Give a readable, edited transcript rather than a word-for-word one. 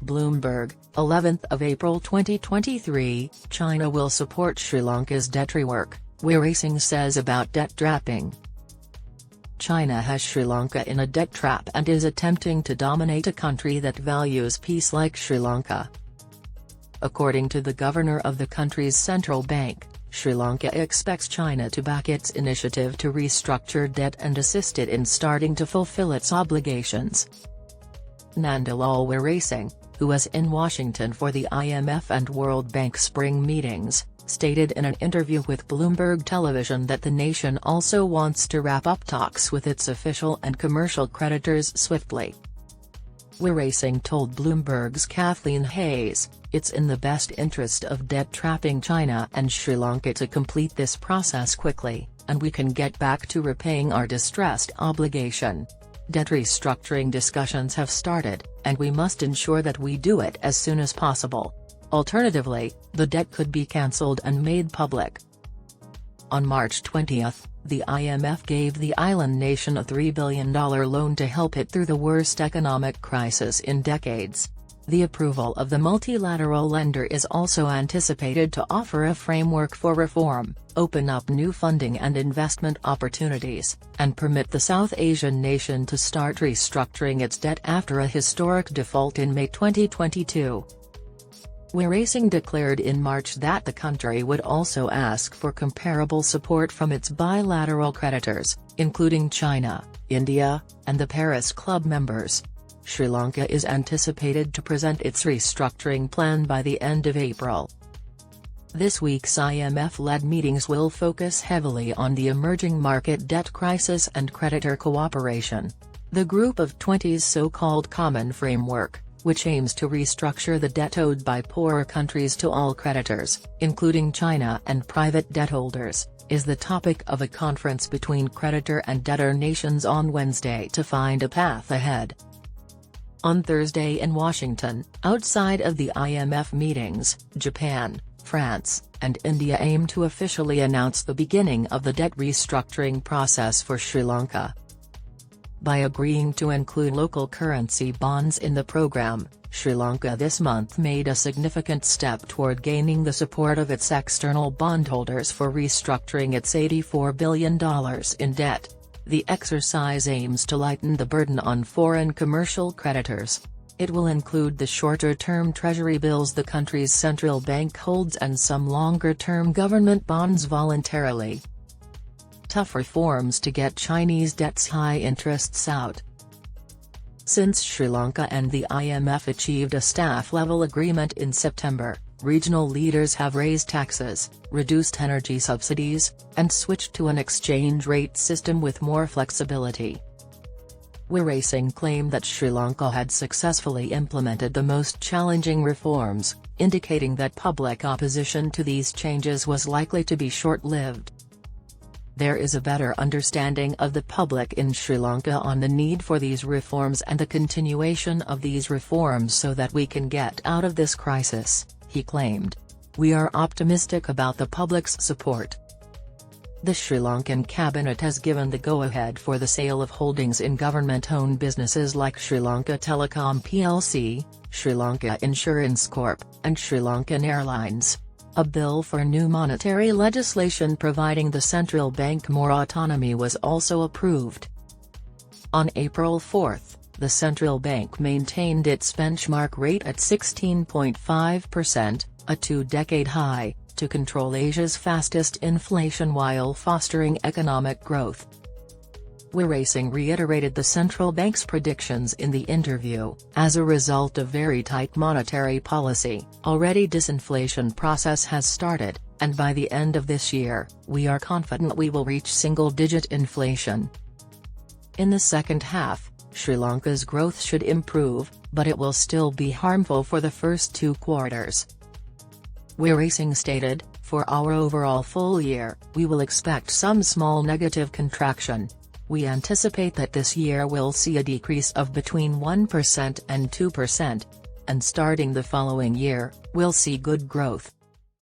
Bloomberg, 11th of April 2023, China will support Sri Lanka's debt rework, Weerasinghe says about debt trapping. China has Sri Lanka in a debt trap and is attempting to dominate a country that values peace like Sri Lanka. According to the governor of the country's central bank, Sri Lanka expects China to back its initiative to restructure debt and assist it in starting to fulfill its obligations. Nandalal Weerasinghe, who was in Washington for the IMF and World Bank spring meetings, stated in an interview with Bloomberg Television that the nation also wants to wrap up talks with its official and commercial creditors swiftly. Weerasinghe told Bloomberg's Kathleen, "It's in the best interest of debt-trapping China and Sri Lanka to complete this process quickly, and we can get back to repaying our distressed obligation. Debt restructuring discussions have started, and we must ensure that we do it as soon as possible. Alternatively, the debt could be cancelled and made public." On March 20, the IMF gave the island nation a $3 billion loan to help it through the worst economic crisis in decades. The approval of the multilateral lender is also anticipated to offer a framework for reform, open up new funding and investment opportunities, and permit the South Asian nation to start restructuring its debt after a historic default in May 2022. Weerasinghe declared in March that the country would also ask for comparable support from its bilateral creditors, including China, India, and the Paris Club members. Sri Lanka is anticipated to present its restructuring plan by the end of April. This week's IMF-led meetings will focus heavily on the emerging market debt crisis and creditor cooperation. The Group of 20's so-called Common Framework, which aims to restructure the debt owed by poorer countries to all creditors, including China and private debt holders, is the topic of a conference between creditor and debtor nations on Wednesday to find a path ahead. On Thursday in Washington, outside of the IMF meetings, Japan, France, and India aim to officially announce the beginning of the debt restructuring process for Sri Lanka. By agreeing to include local currency bonds in the program, Sri Lanka this month made a significant step toward gaining the support of its external bondholders for restructuring its $84 billion in debt. The exercise aims to lighten the burden on foreign commercial creditors. It will include the shorter-term treasury bills the country's central bank holds and some longer-term government bonds voluntarily. Tough reforms to get Chinese debt's high interests out. Since Sri Lanka and the IMF achieved a staff-level agreement in September, regional leaders have raised taxes, reduced energy subsidies, and switched to an exchange rate system with more flexibility. Weerasinghe claimed that Sri Lanka had successfully implemented the most challenging reforms, indicating that public opposition to these changes was likely to be short-lived. There is a better understanding of the public in Sri Lanka on the need for these reforms and the continuation of these reforms so that we can get out of this crisis, he claimed. "We are optimistic about the public's support." The Sri Lankan cabinet has given the go-ahead for the sale of holdings in government-owned businesses like Sri Lanka Telecom plc, Sri Lanka Insurance Corp., and Sri Lankan Airlines. A bill for new monetary legislation providing the central bank more autonomy was also approved. On April 4, the central bank maintained its benchmark rate at 16.5%, a two-decade high, to control Asia's fastest inflation while fostering economic growth. Weerasinghe reiterated the central bank's predictions in the interview. "As a result of very tight monetary policy, already disinflation process has started, and by the end of this year, we are confident we will reach single-digit inflation." In the second half, Sri Lanka's growth should improve, but it will still be harmful for the first 2 quarters. Weerasinghe stated, "For our overall full year, we will expect some small negative contraction. We anticipate that this year will see a decrease of between 1% and 2%. And starting the following year, we'll see good growth."